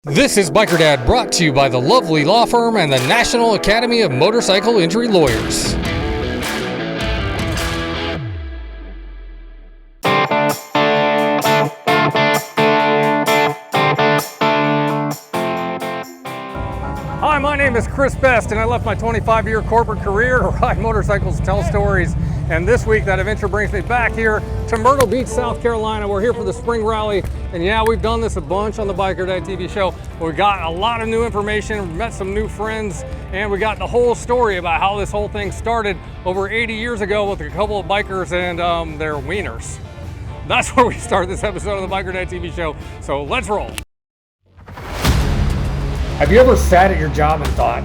This is Biker Dad, brought to you by the lovely law firm and the National Academy of Motorcycle Injury Lawyers. Hi, my name is Chris Best, and I left my 25-year corporate career to ride motorcycles, tell stories. And this week, that adventure brings me back here to Myrtle Beach, South Carolina. We're here for the spring rally. And yeah, we've done this a bunch on the Biker Dad TV show. We got a lot of new information, met some new friends, and we got the whole story about how this whole thing started over 80 years ago with a couple of bikers and their wieners. That's where we start this episode of the Biker Dad TV show. So let's roll. Have you ever sat at your job and thought,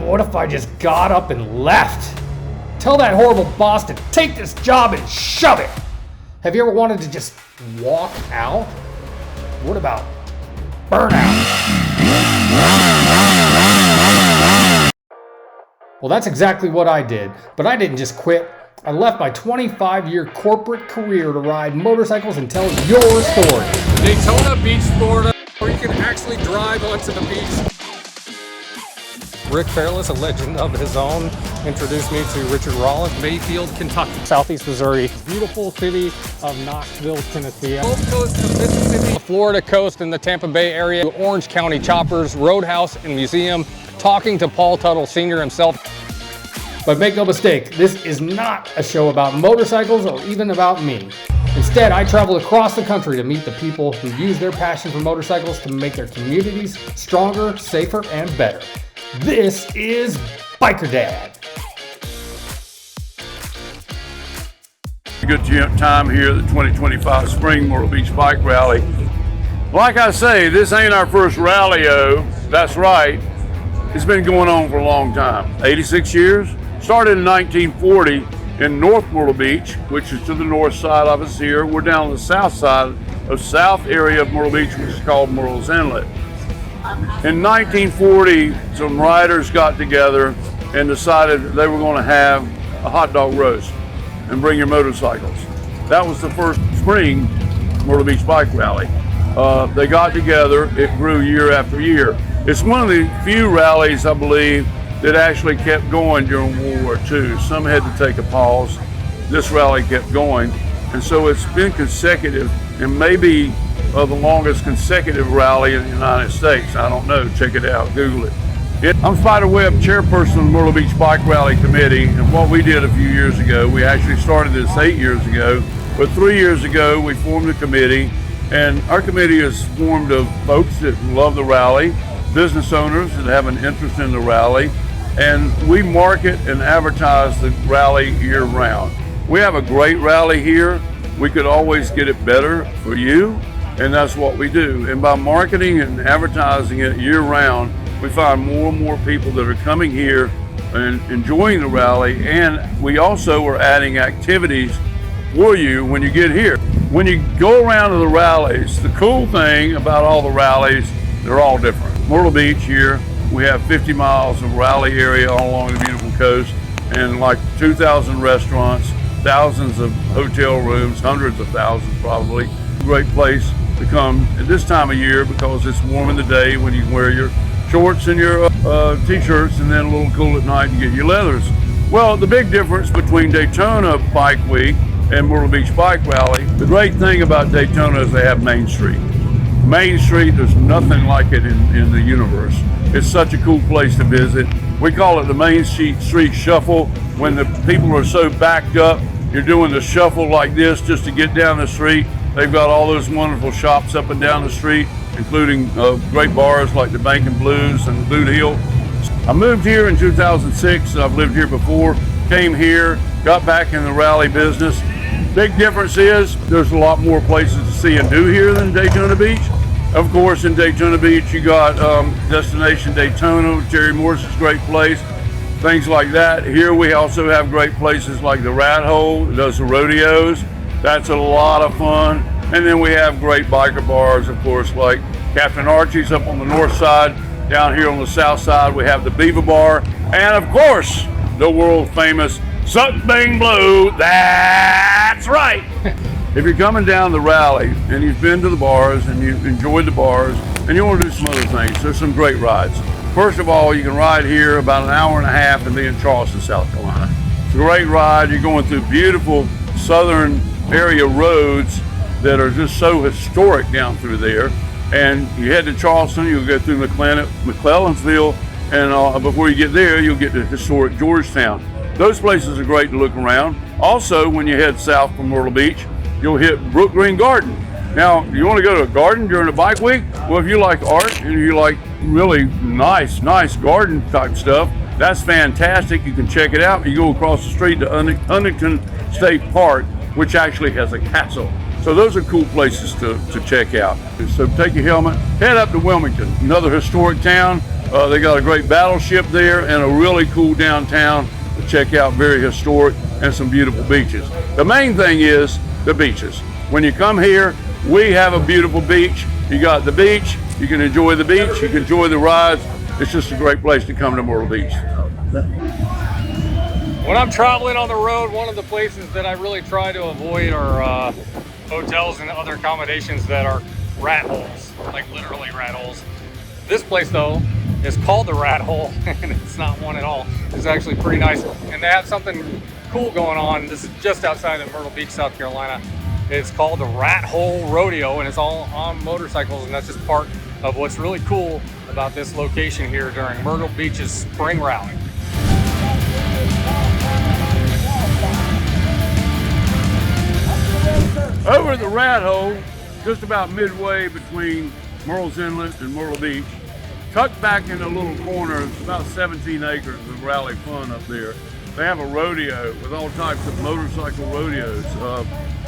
what if I just got up and left? Tell that horrible boss to take this job and shove it. Have you ever wanted to just walk out? What about burnout? Well, that's exactly what I did, but I didn't just quit. I left my 25-year corporate career to ride motorcycles and tell your story. Daytona Beach, Florida, where you can actually drive onto the beach. Rick Fairless, a legend of his own, introduced me to Richard Rollins, Mayfield, Kentucky, Southeast Missouri, beautiful city of Knoxville, Tennessee, Gulf Coast of Mississippi, the Florida coast and the Tampa Bay area, Orange County Choppers, Roadhouse and Museum, talking to Paul Tuttle Sr. himself. But make no mistake, this is not a show about motorcycles or even about me. Instead, I travel across the country to meet the people who use their passion for motorcycles to make their communities stronger, safer, and better. This is Biker Dad. Good time here at the 2025 Spring Myrtle Beach Bike Rally. Like I say, this ain't our first rally-o. That's right. It's been going on for a long time. 86 years. Started in 1940 in North Myrtle Beach, which is to the north side of us here. We're down on the south side of south area of Myrtle Beach, which is called Myrtle's Inlet. In 1940, some riders got together and decided they were going to have a hot dog roast and bring your motorcycles. That was the first spring Myrtle Beach Bike Rally. They got together, it grew year after year. It's one of the few rallies, I believe, that actually kept going during World War II. Some had to take a pause. This rally kept going. And so it's been consecutive and maybe the longest consecutive rally in the United States. I don't know, check it out, Google it. I'm Spider Webb, chairperson of the Myrtle Beach Bike Rally Committee, and what we did a few years ago, we actually started this 8 years ago, but 3 years ago we formed a committee, and our committee is formed of folks that love the rally, business owners that have an interest in the rally, and we market and advertise the rally year round. We have a great rally here. We could always get it better for you, and that's what we do. And by marketing and advertising it year round, we find more and more people that are coming here and enjoying the rally, and we also are adding activities for you when you get here. When you go around to the rallies, the cool thing about all the rallies, they're all different. Myrtle Beach here, we have 50 miles of rally area all along the beautiful coast, and like 2,000 restaurants, thousands of hotel rooms, hundreds of thousands probably. Great place to come at this time of year because it's warm in the day when you can wear your shorts and your t-shirts, and then a little cool at night and get your leathers. Well, the big difference between Daytona Bike Week and Myrtle Beach Bike Rally, the great thing about Daytona is they have Main Street. Main Street, there's nothing like it in the universe. It's such a cool place to visit. We call it the Main Street Shuffle. When the people are so backed up, you're doing the shuffle like this just to get down the street. They've got all those wonderful shops up and down the street, including great bars like the Bank and Blues and the Boot Hill. I moved here in 2006. I've lived here before, came here, got back in the rally business. Big difference is there's a lot more places to see and do here than Daytona Beach. Of course, in Daytona Beach, you got Destination Daytona, Jerry Morris's great place, things like that. Here we also have great places like the Rat Hole, that does the rodeos. That's a lot of fun. And then we have great biker bars, of course, like Captain Archie's up on the north side. Down here on the south side, we have the Beaver Bar. And of course, the world famous Suck Bang Blow. That's right. If you're coming down the rally and you've been to the bars and you've enjoyed the bars, and you want to do some other things, there's some great rides. First of all, you can ride here about an hour and a half and be in Charleston, South Carolina. It's a great ride. You're going through beautiful southern area roads that are just so historic down through there. And you head to Charleston, you'll go through McClellinsville, and before you get there, you'll get to historic Georgetown. Those places are great to look around. Also, when you head south from Myrtle Beach, you'll hit Brook Green Garden. Now, you want to go to a garden during a bike week? Well, if you like art and you like really nice garden type stuff, that's fantastic. You can check it out. You go across the street to Huntington State Park, which actually has a castle. So those are cool places to check out. So take your helmet, head up to Wilmington, another historic town. They got a great battleship there and a really cool downtown to check out, very historic, and some beautiful beaches. The main thing is the beaches. When you come here, we have a beautiful beach. You got the beach, you can enjoy the beach, you can enjoy the rides. It's just a great place to come to Myrtle Beach. When I'm traveling on the road, one of the places that I really try to avoid are hotels and other accommodations that are rat holes, like literally rat holes. This place though is called the Rat Hole, and it's not one at all. It's actually pretty nice, and they have something cool going on. This is just outside of Myrtle Beach, South Carolina. It's called the Rat Hole Rodeo, and it's all on motorcycles, and that's just part of what's really cool about this location here during Myrtle Beach's spring rally. Over at the Rat Hole, just about midway between Murrells Inlet and Myrtle Beach, tucked back in a little corner, it's about 17 acres of rally fun up there. They have a rodeo with all types of motorcycle rodeos,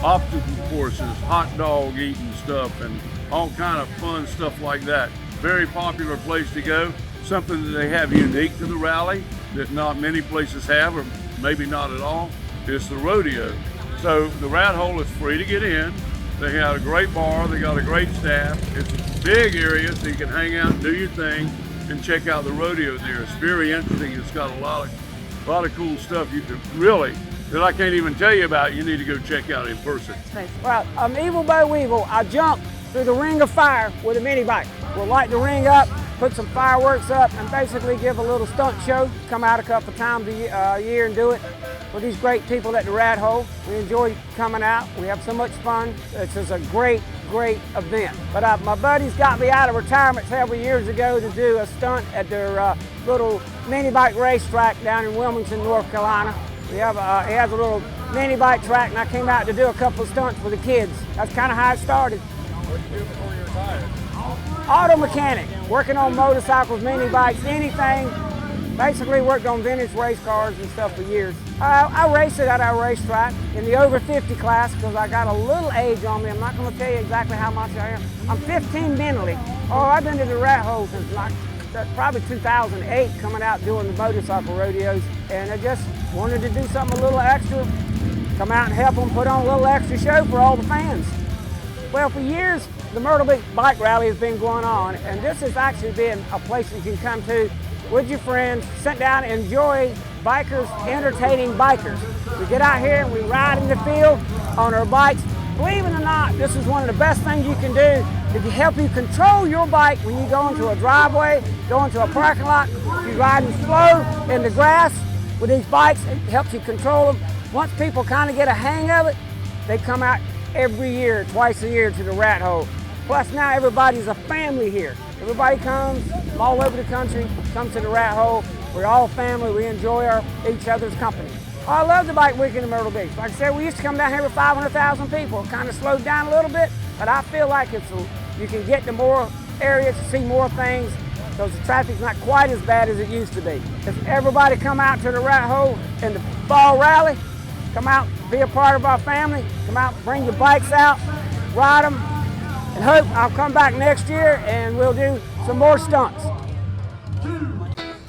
obstacle courses, hot dog eating stuff, and all kind of fun stuff like that. Very popular place to go. Something that they have unique to the rally that not many places have, or maybe not at all, is the rodeo. So the Rat Hole is free to get in. They have a great bar, they got a great staff. It's a big area so you can hang out and do your thing and check out the rodeo there. It's very interesting. It's got a lot of cool stuff you could really, that I can't even tell you about, you need to go check out in person. Well, I'm Evil Bo Weevil. I jump through the ring of fire with a mini bike. We'll light the ring up, put some fireworks up, and basically give a little stunt show. Come out a couple times a year and do it with these great people at the Rat Hole. We enjoy coming out. We have so much fun. This is a great event. But my buddies got me out of retirement several years ago to do a stunt at their little mini bike racetrack down in Wilmington, North Carolina. He has a little mini bike track, and I came out to do a couple of stunts for the kids. That's kind of how it started. What did you do before you retired? Auto mechanic, working on motorcycles, mini bikes, anything. Basically worked on vintage race cars and stuff for years. I race it at our racetrack in the over 50 class because I got a little age on me. I'm not going to tell you exactly how much I am. I'm 15 mentally. Oh, I've been to the Rat Hole since probably 2008, coming out doing the motorcycle rodeos, and I just wanted to do something a little extra, come out and help them put on a little extra show for all the fans. Well, for years, the Myrtle Beach Bike Rally has been going on, and this has actually been a place you can come to with your friends, sit down and enjoy bikers entertaining bikers. We get out here and we ride in the field on our bikes. Believe it or not, this is one of the best things you can do. It can help you control your bike when you go into a driveway, go into a parking lot. If you're riding slow in the grass with these bikes, it helps you control them. Once people kind of get a hang of it, they come out every year, twice a year to the Rat Hole. Plus now everybody's a family here. Everybody comes from all over the country, comes to the Rat Hole. We're all family, we enjoy each other's company. I love the bike weekend in Myrtle Beach. Like I said, we used to come down here with 500,000 people. It kind of slowed down a little bit, but I feel like you can get to more areas, see more things, because the traffic's not quite as bad as it used to be. If everybody come out to the Rat Hole in the fall rally, come out, be a part of our family, come out, bring your bikes out, ride them, and hope I'll come back next year and we'll do some more stunts.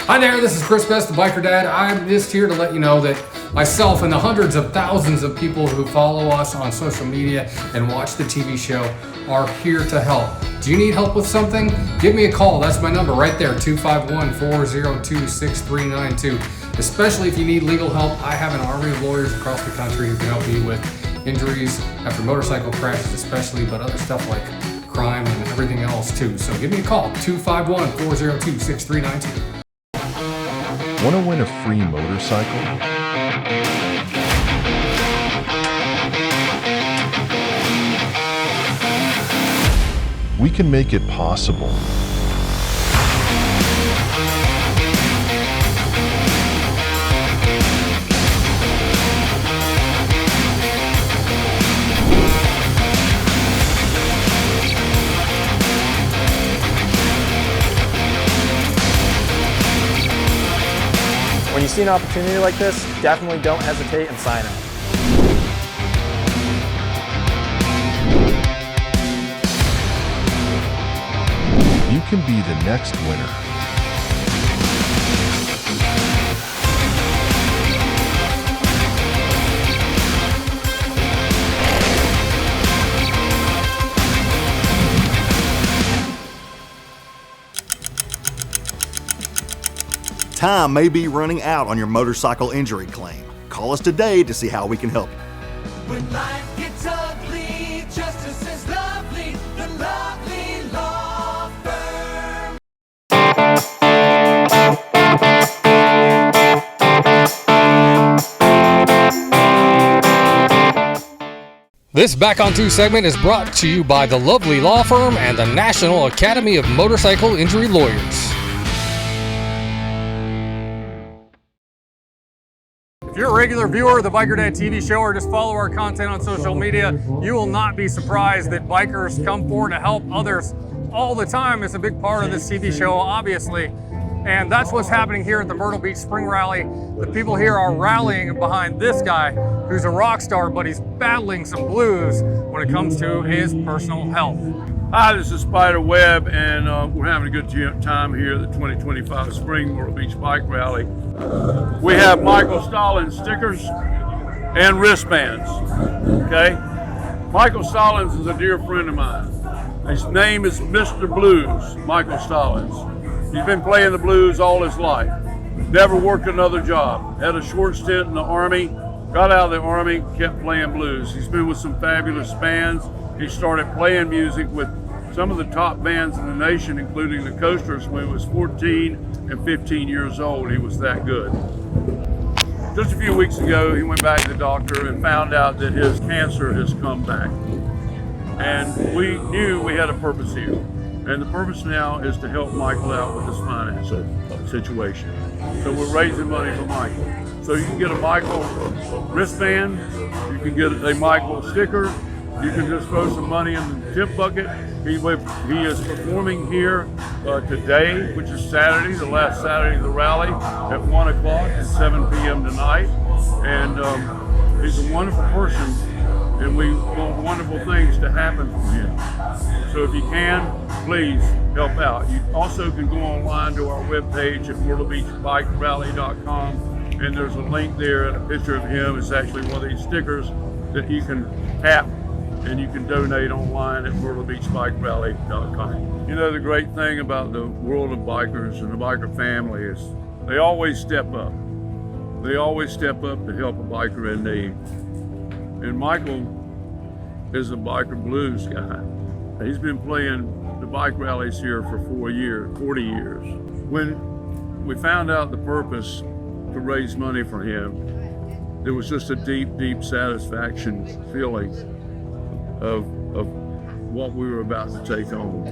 Hi there, this is Chris Best, the Biker Dad. I'm just here to let you know that myself and the hundreds of thousands of people who follow us on social media and watch the TV show are here to help. Do you need help with something? Give me a call. That's my number right there, 251-402-6392. Especially if you need legal help, I have an army of lawyers across the country who can help you with injuries after motorcycle crashes especially, but other stuff like crime, and everything else too. So give me a call, 251-402-6392. Want to win a free motorcycle? We can make it possible. When you see an opportunity like this, definitely don't hesitate and sign up. You can be the next winner. Time may be running out on your motorcycle injury claim. Call us today to see how we can help you. When life gets ugly, justice is lovely, the lovely law firm. This Back on 2 segment is brought to you by the Lovely Law Firm and the National Academy of Motorcycle Injury Lawyers. If you're a regular viewer of the Biker Dad TV show or just follow our content on social media, you will not be surprised that bikers come forward to help others all the time. It's a big part of this TV show, obviously. And that's what's happening here at the Myrtle Beach Spring Rally. The people here are rallying behind this guy who's a rock star, but he's battling some blues when it comes to his personal health. Hi, this is Spider Webb, and we're having a good time here at the 2025 Spring Myrtle Beach Bike Rally. We have Michael Stallings stickers and wristbands, okay? Michael Stallings is a dear friend of mine. His name is Mr. Blues, Michael Stallings. He's been playing the blues all his life. Never worked another job. Had a short stint in the Army, got out of the Army, kept playing blues. He's been with some fabulous bands. He started playing music with some of the top bands in the nation, including the Coasters, when he was 14 and 15 years old. He was that good. Just a few weeks ago, he went back to the doctor and found out that his cancer has come back. And we knew we had a purpose here. And the purpose now is to help Michael out with his financial situation. So we're raising money for Michael. So you can get a Michael wristband, you can get a Michael sticker, you can just throw some money in the tip bucket. He is performing here today, which is Saturday, the last Saturday of the rally, at 1 o'clock and 7 p.m. tonight. And he's a wonderful person, and we want wonderful things to happen from him. So if you can, please help out. You also can go online to our webpage at myrtlebeachbikerally.com, and there's a link there and a picture of him. It's actually one of these stickers that you can tap, and you can donate online at myrtlebeachbikerally.com. You know, the great thing about the world of bikers and the biker family is they always step up. They always step up to help a biker in need. And Michael is a biker blues guy. He's been playing the bike rallies here for 40 years. When we found out the purpose to raise money for him, there was just a deep, deep satisfaction feeling of what we were about to take on.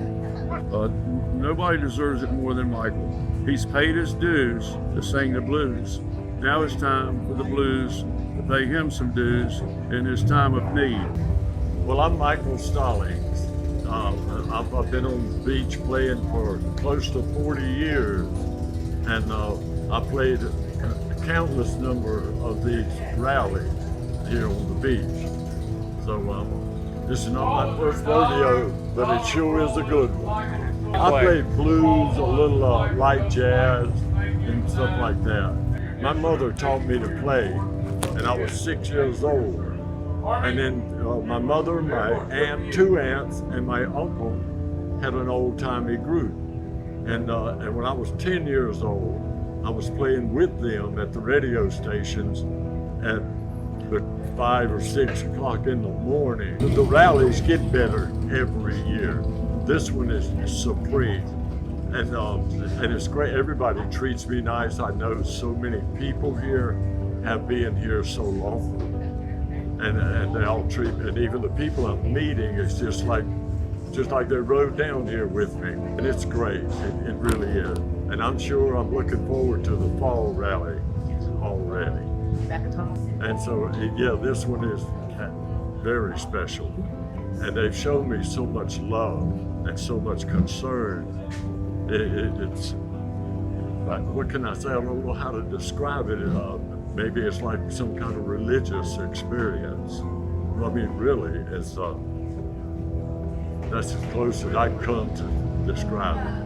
Nobody deserves it more than Michael. He's paid his dues to sing the blues. Now it's time for the blues to pay him some dues in his time of need. Well, I'm Michael Stallings. I've been on the beach playing for close to 40 years, and I played a countless number of these rallies here on the beach. So this is not my first rodeo, but it sure is a good one. I played blues, a little light jazz, and stuff like that. My mother taught me to play, and I was 6 years old. And then my mother, my aunt, two aunts, and my uncle had an old-timey group. And when I was 10 years old, I was playing with them at the radio stations at but 5 or 6 o'clock in the morning. The rallies get better every year. This one is supreme, and it's great. Everybody treats me nice. I know so many people here have been here so long, and they all treat me. And even the people I'm meeting, it's just like they rode down here with me, and it's great. It really is. And I'm sure I'm looking forward to the fall rally already. And so, yeah, this one is very special. And they've shown me so much love and so much concern. It's like, what can I say? I don't know how to describe it. Maybe it's like some kind of religious experience. I mean, really, it's that's as close as I come to describe it.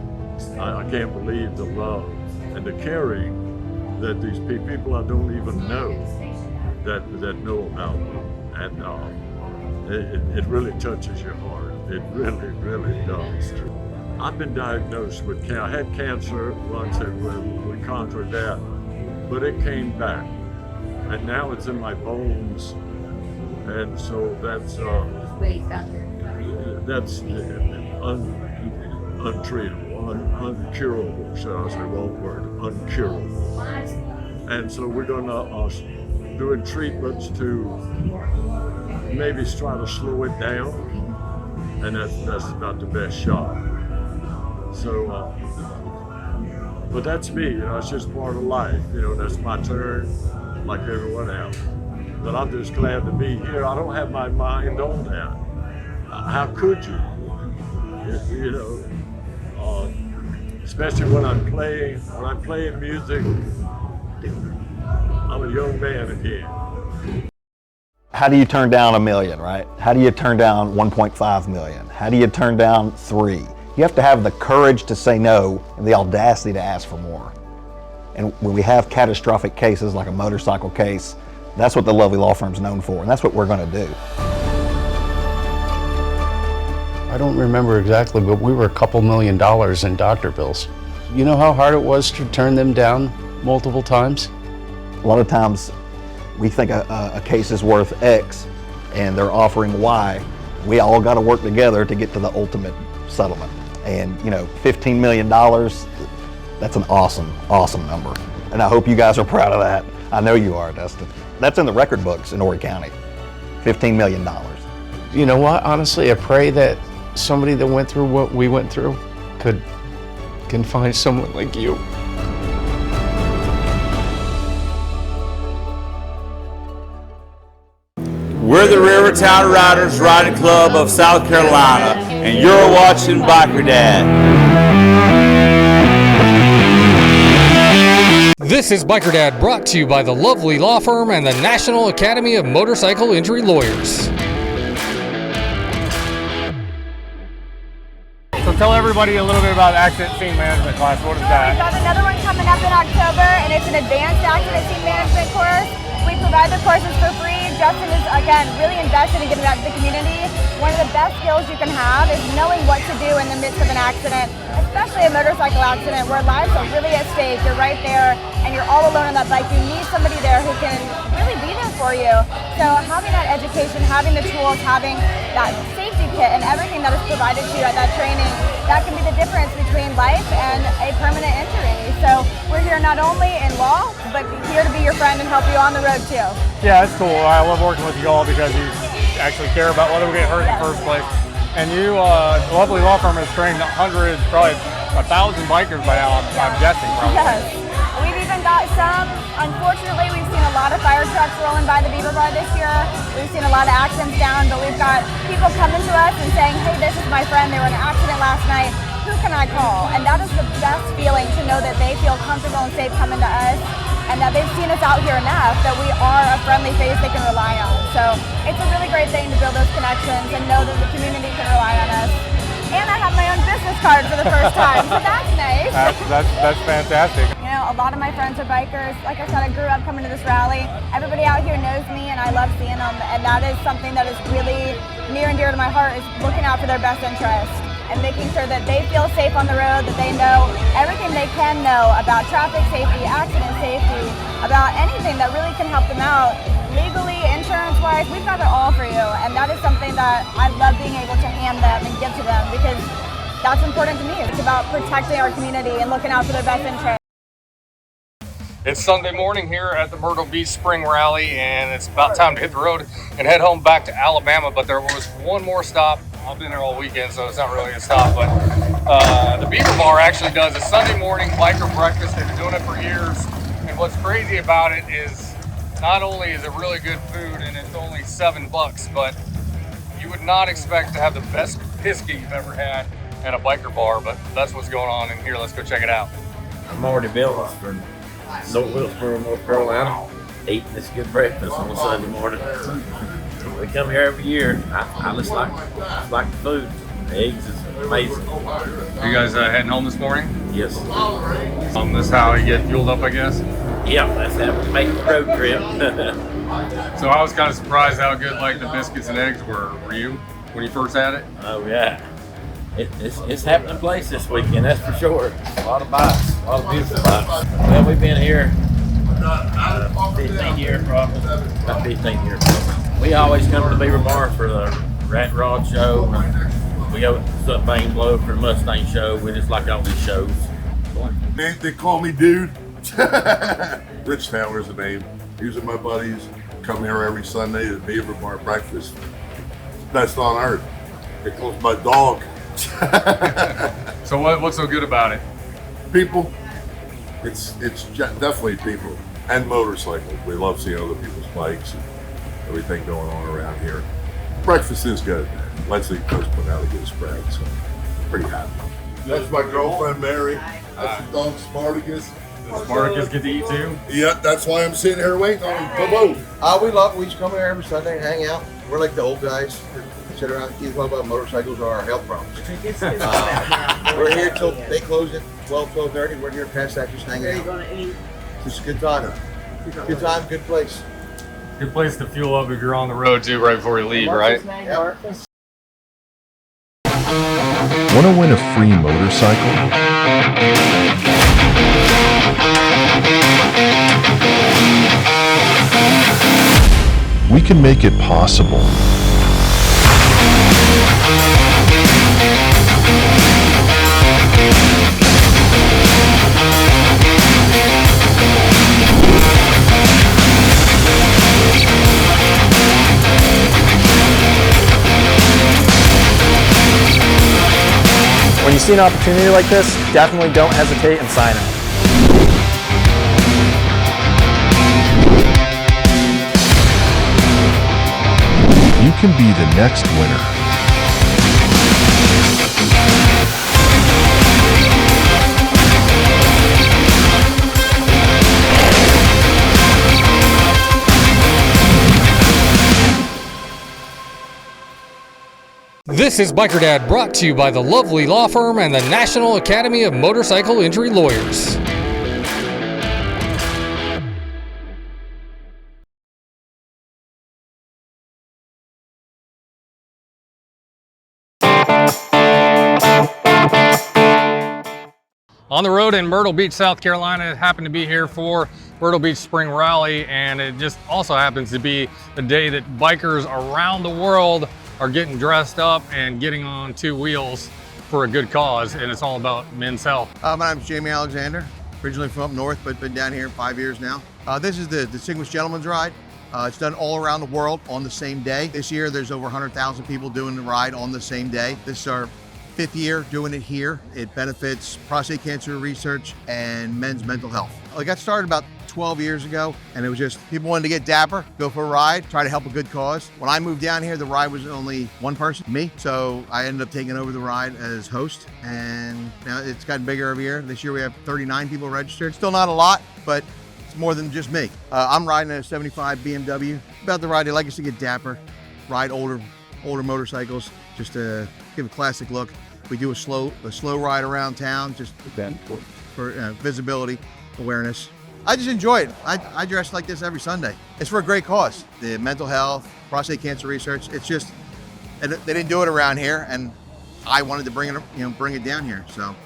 I can't believe the love and the caring that these people I don't even know that know about me. And it really touches your heart. It really, really does. I've been diagnosed with cancer. I had cancer once and we conquered that, but it came back. And now it's in my bones. And so that's untreatable, uncurable, shall I say, wrong word, uncurable. And so we're gonna doing treatments to maybe try to slow it down, and that's not the best shot. So, but that's me, it's just part of life, that's my turn, like everyone else. But I'm just glad to be here. I don't have my mind on that. How could you? Especially when I'm playing music, I'm a young man again. How do you turn down $1 million, right? How do you turn down 1.5 million? How do you turn down 3? You have to have the courage to say no and the audacity to ask for more. And when we have catastrophic cases like a motorcycle case, that's what the Lovely Law Firm's known for, and that's what we're going to do. I don't remember exactly, but we were a couple $1 million in doctor bills. You know how hard it was to turn them down multiple times? A lot of times we think a case is worth X and they're offering Y. We all got to work together to get to the ultimate settlement. And $15 million, that's an awesome, awesome number. And I hope you guys are proud of that. I know you are, Dustin. That's in the record books in Horry County, $15 million. You know what, honestly, I pray that somebody that went through what we went through can find someone like you. We're the Rivertown Riders Riding Club of South Carolina, and you're watching Biker Dad. This is Biker Dad, brought to you by the Lovely Law Firm and the National Academy of Motorcycle Injury Lawyers. So tell everybody a little bit about accident scene management class. What is that? We've got another one coming up in October, and it's an advanced accident scene management course. We provide the courses for free. Justin is, again, really invested in giving back to the community. One of the best skills you can have is knowing what to do in the midst of an accident, especially a motorcycle accident where lives are really at stake. You're right there and you're all alone on that bike. You need somebody there who can really be there for you. So having that education, having the tools, having that safety kit and everything that is provided to you at that training, that can be the difference between life and a permanent injury. So we're here not only in law, but here to be your friend and help you on the road too. Yeah, it's cool. I love working with you all because you actually care about whether we get hurt in the first place. And you, Lovely Law Firm, has trained hundreds, probably 1,000 bikers by now, I'm guessing probably. Yes. We've even got some, unfortunately, we've seen a lot of fire trucks rolling by the Beaver Bar this year. We've seen a lot of accidents down, but we've got people coming to us and saying, hey, this is my friend, they were in an accident last night. Who can I call? And that is the best feeling, to know that they feel comfortable and safe coming to us, and that they've seen us out here enough that we are a friendly face they can rely on. So it's a really great thing to build those connections and know that the community can rely on us. And I have my own business card for the first time, so that's nice. That's fantastic. You know, a lot of my friends are bikers. Like I said, I grew up coming to this rally. Everybody out here knows me, and I love seeing them. And that is something that is really near and dear to my heart, is looking out for their best interest and making sure that they feel safe on the road, that they know everything they can know about traffic safety, accident safety, about anything that really can help them out. Legally, insurance-wise, we've got it all for you. And that is something that I love being able to hand them and give to them because that's important to me. It's about protecting our community and looking out for their best interest. It's Sunday morning here at the Myrtle Beach Spring Rally, and it's about time to hit the road and head home back to Alabama. But there was one more stop. I've been there all weekend, so it's not really a stop. But the Beaver Bar actually does a Sunday morning biker breakfast. They've been doing it for years. And what's crazy about it is not only is it really good food and it's only $7, but you would not expect to have the best biscuit you've ever had at a biker bar. But that's what's going on in here. Let's go check it out. I'm Marty Billis from North Wilkesboro, North Carolina, eating this good breakfast on a Sunday morning. We come here every year. I just like the food. The eggs is amazing. You guys heading home this morning? Yes. This is how you get fueled up, I guess? Yeah, that's how we make the road trip. So I was kind of surprised how good like the biscuits and eggs were. Were you when you first had it? Oh yeah. It's happening place this weekend, that's for sure. A lot of bites, a lot of beautiful bites. Well, we've been here 15 years probably, about 15 years probably. We always come to the Beaver Bar for the Rat Rod show. We go to the Bane Blow for the Mustang show. We just like all these shows. They call me Dude. Rich Taylor's the name. These are my buddies. Come here every Sunday to the Beaver Bar breakfast. Best on earth. It calls my dog. So what's so good about it? People. It's definitely people and motorcycles. We love seeing other people's bikes and everything going on around here. Breakfast is good. Leslie Coast put out a good spread, so pretty happy. That's my girlfriend Mary. That's the dog Spartacus. Does Spartacus get to eat too? Yeah, that's why I'm sitting here waiting on him. We just come here every Sunday and hang out. We're like the old guys. Sit around and talk about motorcycles or our health problems. We're here till they close at 12:30. We're here past that, just hanging out. Just a good time. Good time, good place. Good place to fuel up if you're on the road too, right before you leave, right? Yep. Want to win a free motorcycle? We can make it possible. When you see an opportunity like this, definitely don't hesitate and sign up. You can be the next winner. This is Biker Dad, brought to you by the lovely law firm and the National Academy of Motorcycle Injury Lawyers. On the road in Myrtle Beach, South Carolina, happened to be here for Myrtle Beach Spring Rally, and it just also happens to be the day that bikers around the world are getting dressed up and getting on two wheels for a good cause, and it's all about men's health. My name's Jamie Alexander, originally from up north, but been down here 5 years now. This is the Distinguished Gentleman's Ride. It's done all around the world on the same day. This year, there's over 100,000 people doing the ride on the same day. This is our 5th year doing it here. It benefits prostate cancer research and men's mental health. I got started about 12 years ago, and it was just people wanted to get dapper, go for a ride, try to help a good cause. When I moved down here, the ride was only one person, me. So I ended up taking over the ride as host, and now it's gotten bigger every year. This year we have 39 people registered. Still not a lot, but it's more than just me. I'm riding a 75 BMW. About the ride, they like us to get dapper, ride older motorcycles, just to give a classic look. We do a slow ride around town, just for visibility, awareness. I just enjoy it. I dress like this every Sunday. It's for a great cause. The mental health, prostate cancer research. It's just, and they didn't do it around here, and I wanted to bring it down here. So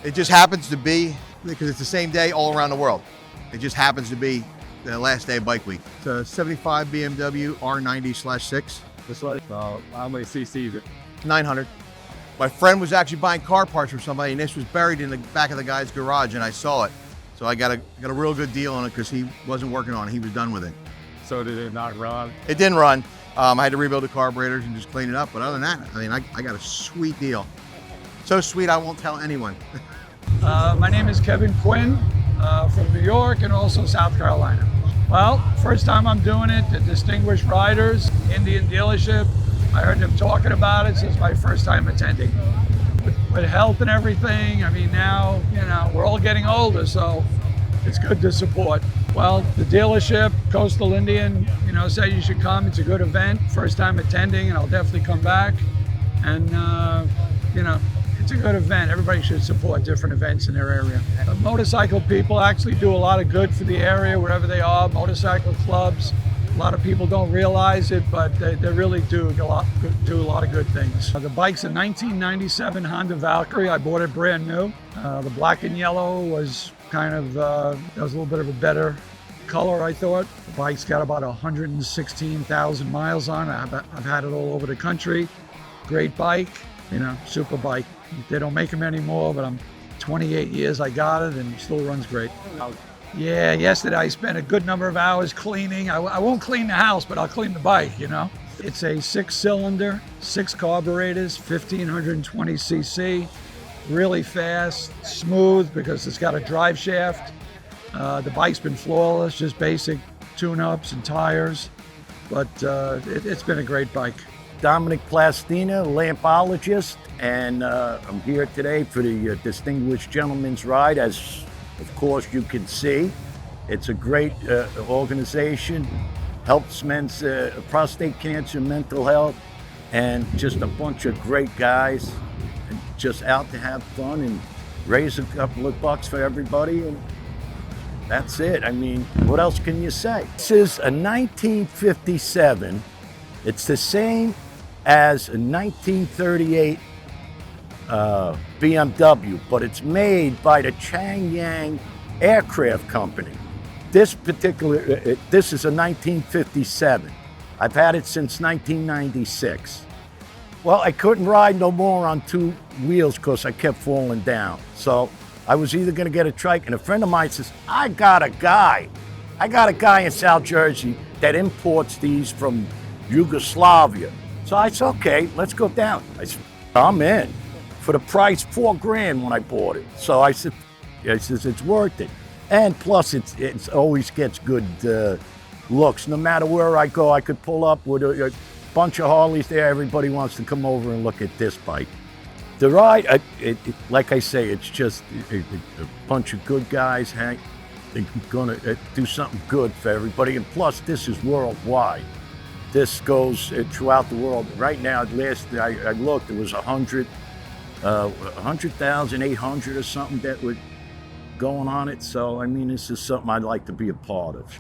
it just happens to be because it's the same day all around the world. It just happens to be the last day of bike week. It's a 75 BMW R90/6. This one, how many cc's? 900. My friend was actually buying car parts from somebody, and this was buried in the back of the guy's garage, and I saw it. So I got a real good deal on it because he wasn't working on it. He was done with it. So did it not run? It didn't run. I had to rebuild the carburetors and just clean it up. But other than that, I mean, I got a sweet deal. So sweet, I won't tell anyone. My name is Kevin Quinn from New York and also South Carolina. Well, first time I'm doing it, the Distinguished Riders, Indian dealership. I heard them talking about it, so it's my first time attending. With health and everything, I mean, now, you know, we're all getting older, so it's good to support. Well, the dealership, Coastal Indian, you know, said you should come. It's a good event. First time attending, and I'll definitely come back. And, you know, it's a good event. Everybody should support different events in their area. The motorcycle people actually do a lot of good for the area, wherever they are, motorcycle clubs. A lot of people don't realize it, but they really do a lot of good things. The bike's a 1997 Honda Valkyrie. I bought it brand new. The black and yellow was kind of, that was a little bit of a better color, I thought. The bike's got about 116,000 miles on it. I've had it all over the country. Great bike, you know, super bike. They don't make them anymore, but I'm 28 years I got it and it still runs great. Yeah, yesterday I spent a good number of hours cleaning. I won't clean the house, but I'll clean the bike, you know. It's a 6-cylinder, 6 carburetors, 1520 cc, really fast, smooth because it's got a drive shaft. The bike's been flawless, just basic tune-ups and tires, but it's been a great bike. Dominic Plastina, lampologist, and I'm here today for the Distinguished Gentleman's Ride. As of course you can see, it's a great organization, helps men's prostate cancer, mental health, and just a bunch of great guys just out to have fun and raise a couple of bucks for everybody, and that's it. I mean, what else can you say? This is a 1957. It's the same as a 1938 BMW, but it's made by the Changyang Aircraft Company. This particular, this is a 1957. I've had it since 1996. Well, I couldn't ride no more on 2 wheels because I kept falling down. So I was either gonna get a trike, and a friend of mine says, I got a guy in South Jersey that imports these from Yugoslavia. So I said, okay, let's go down. I said, I'm in. For the price, $4 grand when I bought it. So I said, it's worth it. And plus, it always gets good looks. No matter where I go, I could pull up with a bunch of Harleys there. Everybody wants to come over and look at this bike. The ride, like I say, it's just a bunch of good guys. They're gonna do something good for everybody. And plus, this is worldwide. This goes throughout the world. Right now, last I looked, it was 100,800 or something that were going on it. So, I mean, this is something I'd like to be a part of.